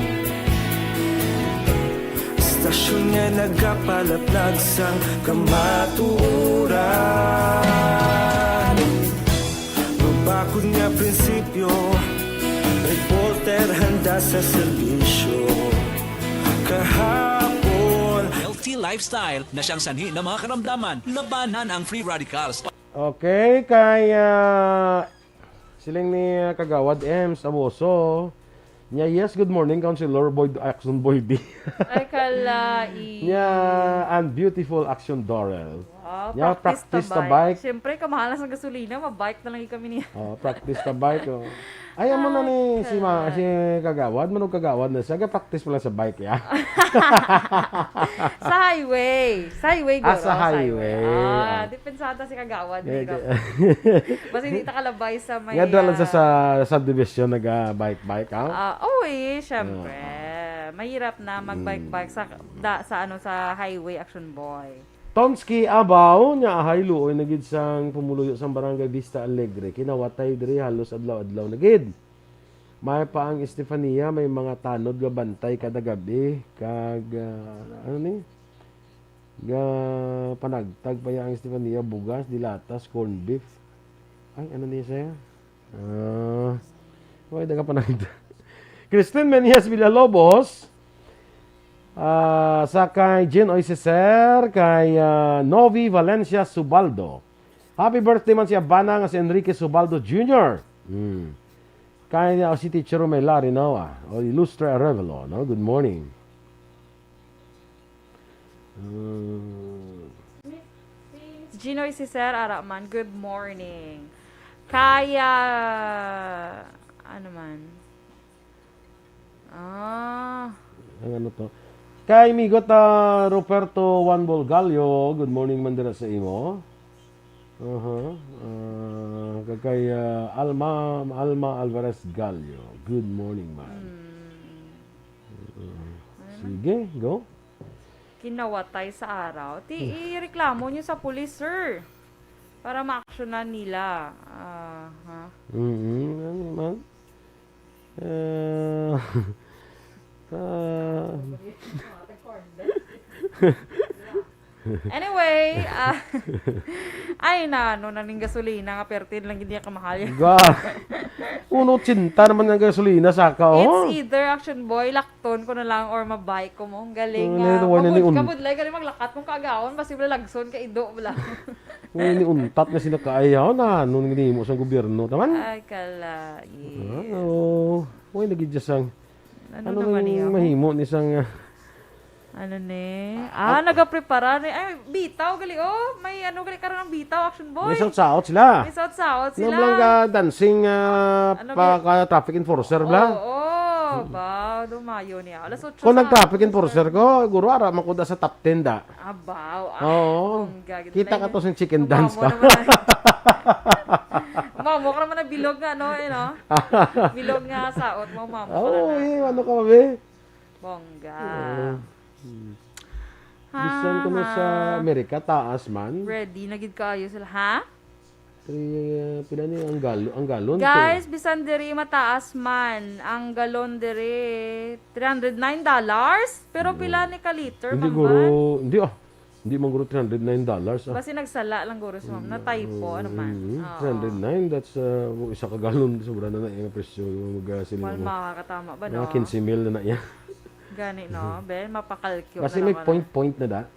Istasyon nga nagapalaplag sang kamatuoran. Mabakod nga prinsipyo, reporter handa sa serbisyo. Kahapon healthy lifestyle na siyang sanhi ng mga karamdaman, labanan ang free radicals. Okay, kaya siling ni Kagawad Ems Aboso. Nya, yes, good morning, Councilor Boyd Action Boyd. Ay, kalai. Nya, and beautiful Action Dorel. Wow, Nya, practice the bike. Siyempre, kamahalas ng gasolina, mabike na lang kami niya. Oh, practice the bike. Oh. Ayaw mo na ni si Kagawad, manog Kagawad na siya. Practice mo lang sa bike, ya. Sa highway. Sa highway, guro. Sa highway. Depensata si Kagawad. Basta hindi takalabay sa may... Nga dalan sa subdivision, nag-bike-bike, ha? Syempre. Mahirap na mag-bike-bike sa highway, Action Boy. Tomski Abaw, nya haylo oy nagid sang pumuluyo sang Barangay Vista Alegre. Kinawatay diri halos adlaw-adlaw nagid. May pa ang Estefania, may mga tanod nga bantay kada gabi kag panagtag pa ang Estefania, bugas, dilatas, corn beef. Ay niya saya? Why daga panagtag. Christine Menias Villalobos, sa kay Jean Oiseser, kay Novi Valencia Subaldo. Happy birthday man siya bana nga si Enrique Subaldo Jr. Kay si Teacher Melari Noah o Ilustre Arevalo, no? Good morning. Gino Iseser Araman, good morning. Kaya ano man? Ano to? Kay migot Roberto Juan Bolgalio, good morning man dira sa imo. Kay Alma Alvarez Gallo, good morning man. Sige, go. Kinawatay sa araw. Ireklamo nyo sa pulis, sir. Para ma-actionan nila. Ano man? Anyway, ay naning gasolina nga pertin lang hindi ka mahal. Uno cinta naman ng gasolina saka It's either Action Boy lakton ko na lang or mabike ko mo. Galing kabudlay galing maglakat mong kaagawon posible lagson ka ido bla. Ni untat na sila kaayaw na nung ginimo sa gobyerno taman. Ay kalai. Uy nagidya sang ano naman niya? Mahimo ni sang nagaprepara ni ay bitaw gali may gali karon ng bitaw Action Boy. May saut sila. May saut sila. Nang lang dancing traffic enforcer bla. Baw dumayo niya. Alas 8. Kung nag-traffic enforcer ko, guro ara makuda sa top 10 da. Kita ka to sa chicken dance ka. Mamo ka naman na bilog nga bilog nga saot mo mamo. Ano ka mabe? Bongga. Bisan ko na sa Amerika, taas man. Ready, nagid kaayo sila, ha? Pila ni ang galon. Guys, bisan diri mataas man. Ang galon diri $309. Pero pila ni ka liter, Hindi guro, hindi Hindi man guro $309. Basi nagsala lang guro si ma'am. Na typo, ano man. Oo. 309, that's isa ka galon. Sobra na yung presyo. Mag-siling Mal mo. makakatama ba, no? 15 mil na yan. Gani, no? Ben, mapakalkyo. Kasi may point na da.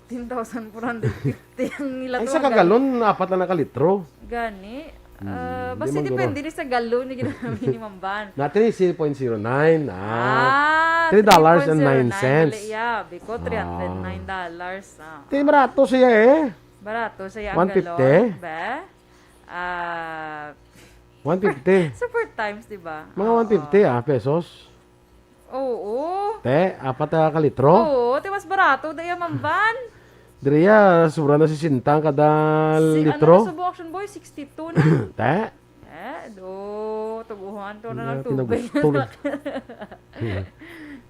15,450 ang nila Ay, isa ka galon, 4 na nakalitro. Gani. di Basta man depende ni sa galon ni ginamit ni Ma'am Ban. Na 3.09. $3.09. Yeah, biko $309. Di barato siya eh. Barato siya ang 150. galon. Be? 150. Super times, di ba? Mga 150 pesos. Oo. Te, 4 na kalitro. Oo, mas barato daya Ma'am Ban. Diriya, sobra na si Sintang kada litro. Ano na subo Aksyon Boy? 62 na. Te. Tuguhan to na ng tubig.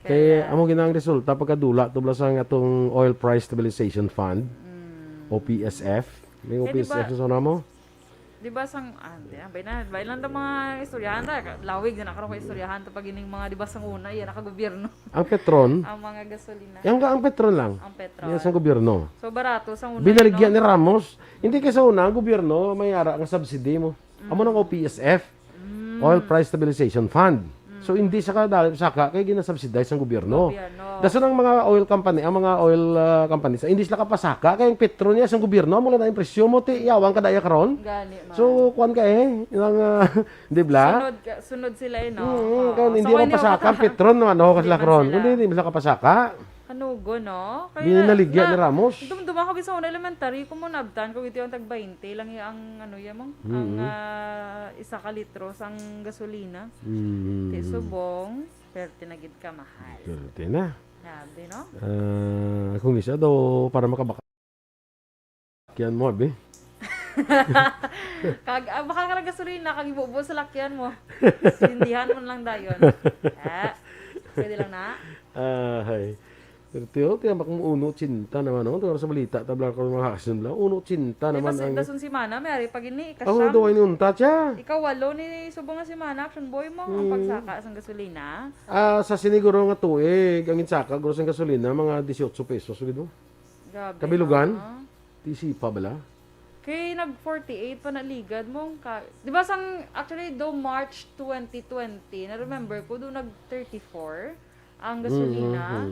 Kaya amo ginang resulta pagkadula tubla sa atong Oil Price Stabilization Fund, OPSF. May OPSF sa mo? Di ba sang bailan ta mga istoryahan ta lawig na karon ko istoryahan ta pag ining mga di ba sang una yan naka gobyerno. Ang Petron. Ang mga gasolina. Ang Petron lang. Ang Petron. Yan sa gobyerno. So barato sang una. Binaligyan ni Ramos. Hindi kay sa una ang gobyerno may ara ang subsidy mo. Amo nang OPSF. Oil Price Stabilization Fund. So hindi sa kadalip saka kay ginasubsidize ng gobyerno. Dason ang mga oil company, ang mga oil companies, hindi sila kapasaka kay ang petro niya sa gobyerno mo na yung presyo mo ti yawang kadaya karon. So kuan ka ilang di ba? Sunod sila no. Hindi mo pasaka ang petro no ano kasi karon. Hindi sila kapasaka. Kanugo, no? Binaligyan ni Ramos. Dumduma ko sa una elementary, kung mo nabtan, kung ito yung tag 20, lang yung ang, ang isa ka litro sang gasolina. Subong, pero tinagid ka mahal. Pero na. Sabi, no? Kung isa daw, para makabaka. Lakyan mo, abi. Baka ka ng gasolina, kag ibubo sa lakyan mo. Sindihan mo lang dayon. Pwede lang na. Hay. Pero tiyo, uno cinta naman, no? Ito sa balita, tabla ko mga aksyon lang. Uno cinta naman ang... Dasun si Mana, may pag ini, ikasyam. Daw ay niunta siya. Ikaw walo ni subong nga si Mana, Aksyon Boy mo, ang pagsaka sa gasolina. Sa siniguro nga tuig, ang insaka, guro sa gasolina, mga 18 pesos. Gitu. Kabilugan? Tisipa bala? Kay nag-48 pa na ligad mo. Di ba actually, do March 2020, na-remember ko, do nag-34. Ang gasolina.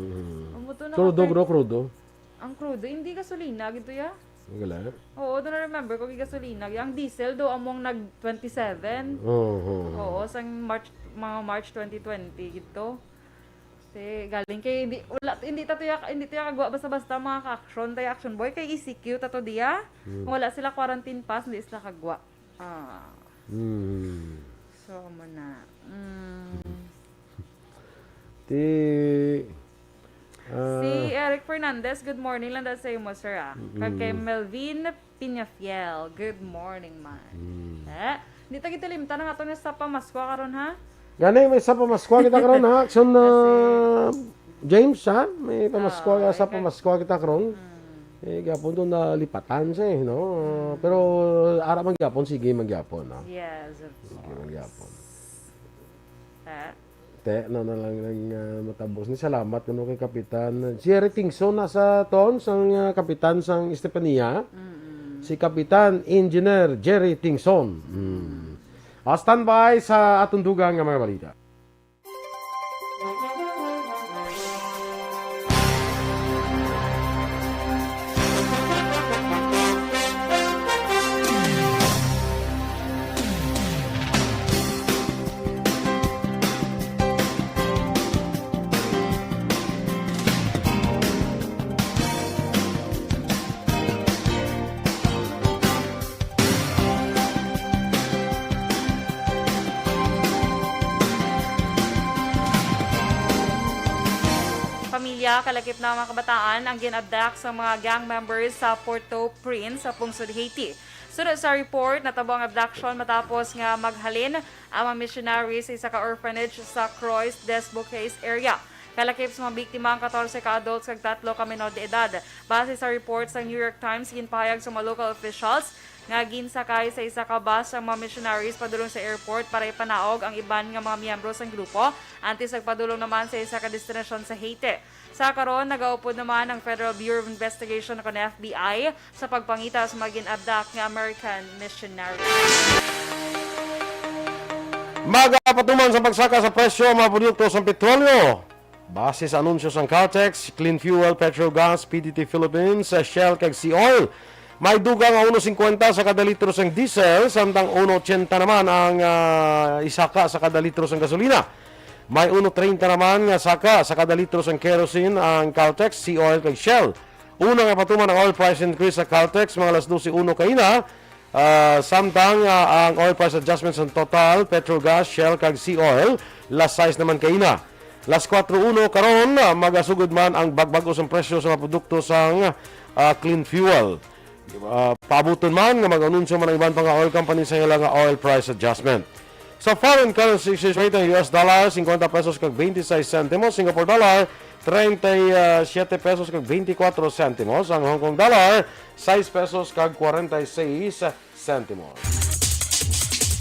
Crudo. Ang crudo, hindi gasolina, gito ya? Wala. Oo, doon na-remember ko, gasolina. Ang diesel do among nag-27. Oo, sang March 2020, gito. Kasi galing kay, hindi tayo kagwa basta-basta mga ka-action, tayo Action Boy, kay ECQ, tato diya. Kung wala sila quarantine pass, hindi sila kagwa. So, muna. Si Eric Fernandez, good morning lang dahil sa iyo mo, sir. Kay Melvin Pinafiel, good morning, man. Hindi tayo kitalimta na nga ito na sa pamaskwa karon ha? Gani, may sa pamaskwa kita karon ha? Aksyon James ha? May pamaskwa sa pamaskwa kita karon. Gapon doon na lipatan siya no? Pero ara magyapon, sige magyapon. No? Yes, of course. Sige magyapon. Na lang matabos ni salamat kuno kay Kapitan Jerry Tingson nasa ton sang kapitan sang Estepania. Si Kapitan Engineer Jerry Tingson. Standby sa atong dugang nga mga balita. Kalakip na mga kabataan ang ginabdak sa mga gang members sa Port-au-Prince sa Pungsod, Haiti. Sunod sa report, natabo ang abduction matapos nga maghalin ang mga missionaries sa isa ka-orphanage sa Croix des Bouquets area. Kalakip sa mga biktima ang 14 ka-adults kag 3 ka menor de edad. Base sa report sa New York Times, ginpahayag sa mga local officials nga ginsakay sa isa ka bus ang mga missionaries padulong sa airport para ipanaog ang iban nga mga miyembro sa grupo antes nagpadulong naman sa isa ka destinasyon sa Haiti. Sa karon nagaupod naman ang Federal Bureau of Investigation o FBI sa pagpangita sa mga gin-abduct nga American missionaries. Magapatuman sa pagsaka sa presyo mga produkto sa petrolyo. Base sa anunsyo sa Caltex, Clean Fuel, Petrogas, PTT Philippines, Shell kag Sea Oil, may dugang 1.50 sa kada litro sang diesel, samtang 1.80 naman ang isaka sa kada litro sang gasolina. May 1.30 naman nga saka sa kada litro sang kerosene ang Caltex, Sea Oil kag Shell. Una nga patuman ang oil price increase sa Caltex mga alas 12:01 kaina. Samtang ang oil price adjustment sa Total, Petrogas, Shell kag Sea Oil last 6 naman kaina. Las 4:01 karon magasugod man ang bagbag sa presyo sa mga produkto sang clean fuel. Paabuton man nga mag-anunsyo man ang ibang pang oil company sa ilang oil price adjustment. Sa foreign currency exchange rate ng US dollar 50 pesos kag 26 centimos, Singapore dollar 37 pesos kag 24 centimos, ang Hong Kong dollar 6 pesos kag 46 centimos.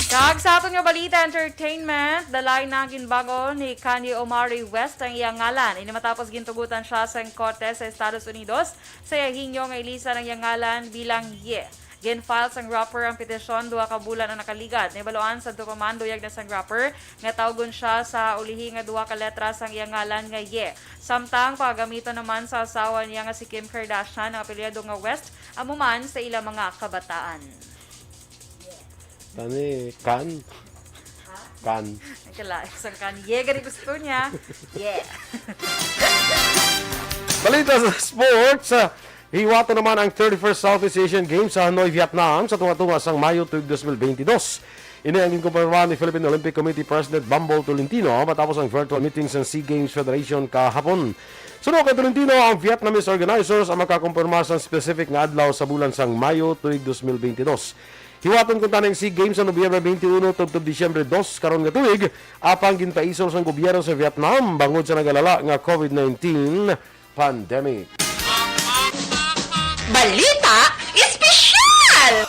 Kag sa aton nga balita entertainment, dalay na ginbago ni Kanye Omari West ang iyang ngalan. Ini matapos gintugutan siya sa korte sa Estados Unidos sa hinyo nga ilisa ng iyang ngalan bilang Ye. Gin-file sang rapper ang petisyon 2 ka bulan ang nakaligat. Nibaloan sa dopamando yag na sang rapper nga tawgon siya sa ulihi nga 2 ka letra sang iyang ngalan nga Ye. Samtang pagamito naman sa asawa niya nga si Kim Kardashian ang apelyido nga West amuman sa ilang mga kabataan. Tani, kan. Kala, isang kan. Yeah, gani gusto niya. Yeah. Balita sa sports. Hiwato naman ang 31st Southeast Asian Games sa Hanoi, Vietnam sa tunga-tunga sang Mayo 2022. Ini ang inkumpirma ni Philippine Olympic Committee President Bumble Tolentino matapos ang virtual meeting sa SEA Games Federation kahapon. Sunod kay Tolentino, ang Vietnamese organizers ang makakumpirma sa specific nga adlaw sa bulan sang Mayo 2022. Hiwaton kung tanang SEA Games sa Nobyembre 21 tubtob Disyembre 2 karon nga tuig apang ginpaisol sa gobyerno sa Vietnam bangod sa nagalala nga COVID-19 pandemic. Balita Espesyal!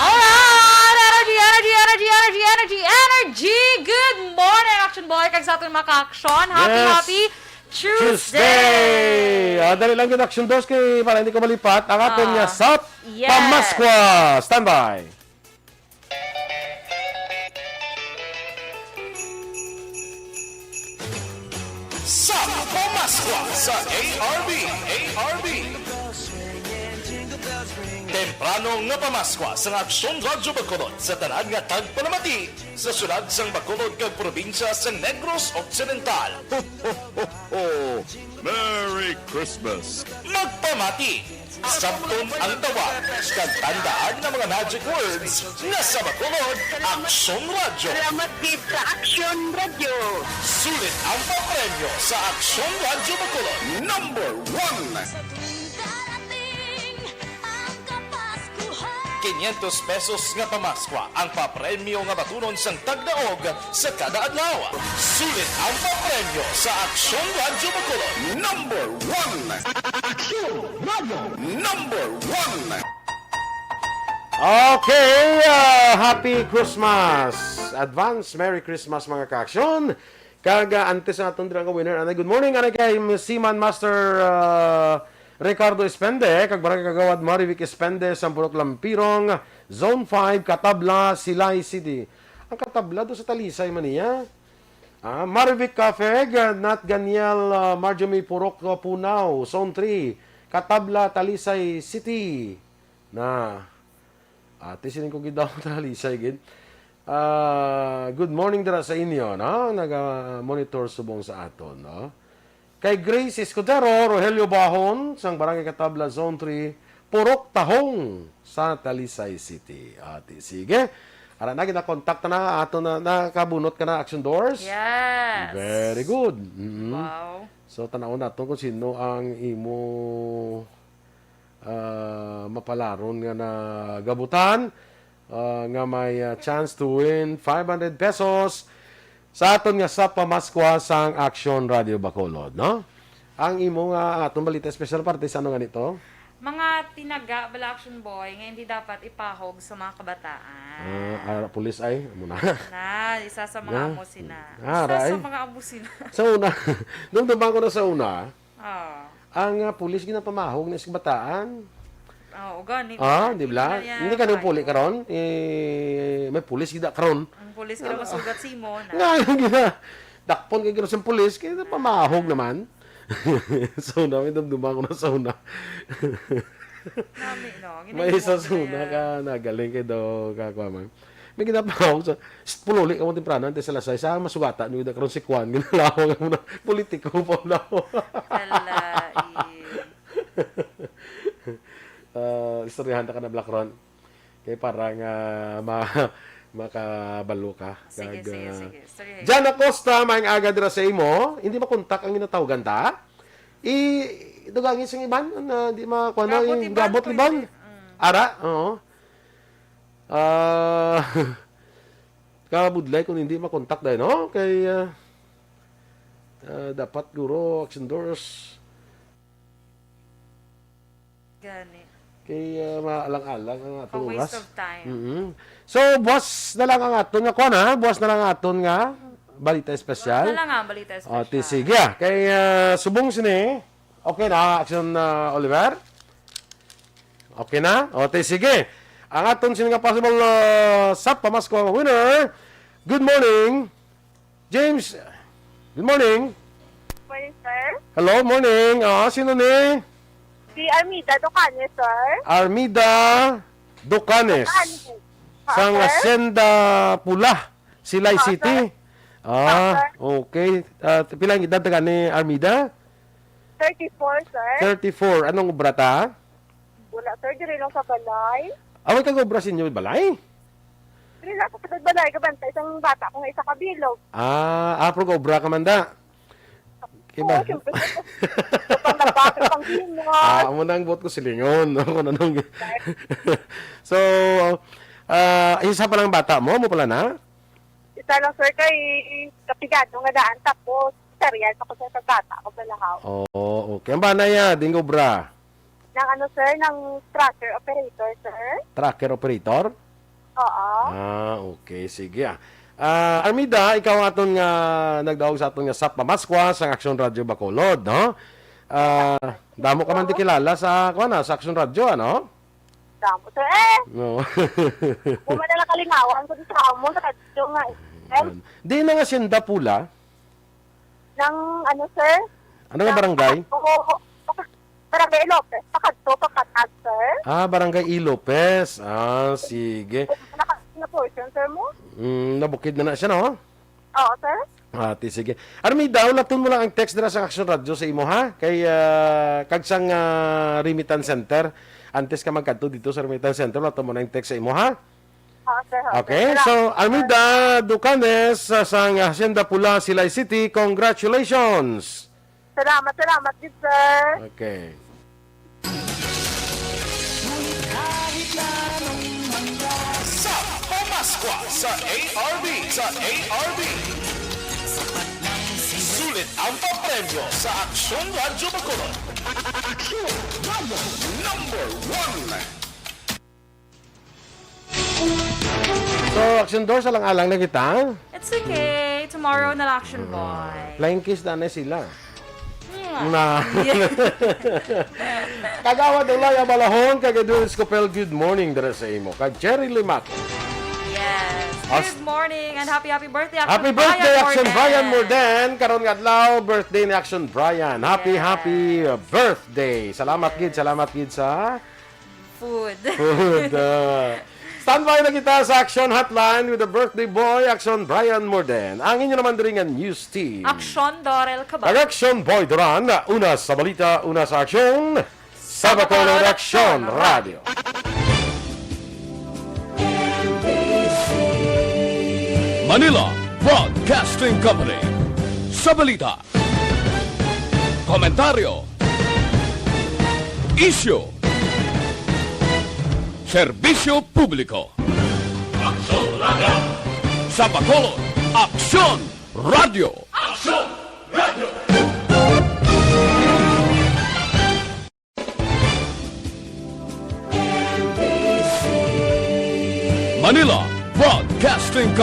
Alright! Energy! Good morning, Action Boy! Kag sa ating maka-action. Happy Tuesday! Dali lang yung Action Boss kay para hindi ko malipat ang ating sa Pamaskwa. Standby! Sa Pamaskwa sa ARB. Temprano nga pamaskwa sa Aksyon Radyo Bacolod sa tanan nga tagpalamati sa syudad sang Bacolod kag probinsya sa Negros Occidental. Ho, ho, ho, ho. Merry Christmas! Magpamati! Sabton ang tawag kag tandaan ng mga magic words na sa Bacolod, Aksyon Radyo. Salamat gid sa Aksyon Radio. Sulit ang papremyo sa Aksyon Radyo Bacolod. Number 1! 500 pesos nga pamaskwa ang papremyo nga batunon sang tagdaog sa kada adlaw. Sulit ang papremyo sa Aksyon Radyo Bacolod. Number 1! Aksyon Radyo Number 1! Okay, Happy Christmas! Advance Merry Christmas mga ka-aksyon! Antes na itong dirang winner. Good morning, kay Seaman Master Ricardo Espende, kag barangay kagawad Marivic Espende, Sampurok Lampirong, Zone 5, Katabla, Silay City. Ang Katabla do sa Talisay maniya. Marivic Cafeg, Nat Ganiel, Marjorie Purok Punaw, Zone 3, Katabla, Talisay City. Ate sining ko gidaw Talisay gid. Good morning dira sa inyo, no? Naga-monitor subong sa aton, no? Kay Grace Escudero, Rogelio Bahon, sang Barangay Katabla, Zone 3, Purok Tahong, sa Talisay City. Ate, sige. Ara na, gina-contact na ato na nakabunot ka na Action Doors? Yes. Very good. Wow. So, tanaw na kung sino ang imo mapalaron nga na gabutan nga may chance to win 500 pesos sa aton nga sa pamaskwa sang Aksyon Radio Bacolod, no? Ang imo nga atong balita special parte sa ano nga nito? Mga tinaga, bala action boy, nga hindi dapat ipahog sa mga kabataan. Pulis ay, muna. Na, isa sa mga amusin na. Aray. Isa sa mga amusin na. Sa una, nung dumang ko na sa una, Oh. ang pulis ginapamahog na sa kabataan. Oo, gani. Di ba? Hindi ka nung puli karon, may pulis gida karon. Ang pulis ka masugat si mo na. Nga, gina. Dakpon kay sa pulis, kaya pamahog naman. So, namin dumdumang ko na sa una. May isa sa una ka nagaling kay do kakwaman. May ginapahog sa pululi ka mo temprano ante sa lasay sa masugata nyo karon si Kwan ginalawag mo na politiko po na. Istoryahan ka na Black Ron. Kay parang makabalo ka. Sige. Jan Acosta, maing aga dira sa imo, hindi makontak ang ginatawagan ta. Dugangin sing iban na di makuha na yung gabot liban. Ara, oo. Kabudlay kung hindi makontak dahil, no? Kay dapat guro action doors. Gani. Kay maalang-alang ang atong oras. Waste of time. So, buwas na lang ang aton nga kuan ha. Buwas na lang ang aton nga balita espesyal. Buwas na lang ang balita espesyal. Sige. Kay subong sini. Okay na, Aksyon Oliver? Okay na? sige. Ang aton sini nga possible sa pamasko ang winner. Good morning, James. Good morning. Morning, sir. Hello, morning. Sino ni? Si Armida Ducanes, sir. Armida Ducanes. Sang Hacienda Pula, Silay City. Okay. Pilang edad ka ni Armida? 34, sir. 34. Anong obra ta? Wala, sir. Dire lang sa balay. Away kang obra sinyo balay? Dire lang sa balay. Kabantay isang bata kung isa kabilog. Apro obra ka man da. Kiba? Siyempre. Kapag nabakit pang ginod. Amo na ang bot ko silingon. So, isa pa lang bata mo pala na? Isa lang, sir, kay kapigado nga daan. Tapos, serial ako sa bata ko balahaw. Okay. Ang banay dingo bra? Ng sir, ng tracker operator, sir. Tracker operator? Oo. Okay. Sige Armida, ikaw aton nga nagdaog sa aton nga sap pamaskwa sa Aksyon Radio Bacolod, no? Damo ka man di kilala sa sa Aksyon Radio, ano? Damo, sir. No. Umadala kalingawan ko sa amo sa radyo nga. Di na nga Hacienda Pula? Ng sir? Ano nga barangay? Barangay Lopez. Pakatag, sir. Barangay E. Lopez. Sige. Na portion, sir mo? Nabukid na siya, no? Oo, sir. Sige. Armida, ulaton mo lang ang text dira sa Aksyon Radio sa imo, ha? Kay kagsang remittance center. Antes ka magkadto dito sa remittance center, ulaton mo na ang text sa imo, ha? Sir. Okay, so Armida Ducanes sa Hacienda Pula, Silay City, congratulations! Salamat, din, sir. Okay. Sa pamaskwa sa ARB. Sulit ang papremyo sa Aksyon Radio Bacolod. Aksyon Radio number 1. So, Action Doors, alang-alang na kita. It's okay. Tomorrow na Action Boy. Flying kiss na sila. Na. Kagawa Dulay Abalahon, kagaduin Scopel, good morning dara sa imo. Kag Jerry Limato. Yes. Good morning and happy birthday, Action Happy birthday, Action Brian Morden. Karon nga adlaw, birthday ni Action Brian. Happy birthday. Salamat gid sa food. Standby na kita sa Action Hotline with the birthday boy, Action Brian Morden. Ang inyo naman din ang news team. Aksyon Dorel Cabatu. Action Boy Duran, una sa balita, una sa aksyon, sa Bacolod Aksyon Radio. Manila Broadcasting Company. Sa balita, komentaryo, issue, serbisyo publiko. Aksyon Radio! Sa Bacolod, Aksyon Radio! Aksyon Radio! Manila Broadcasting Company.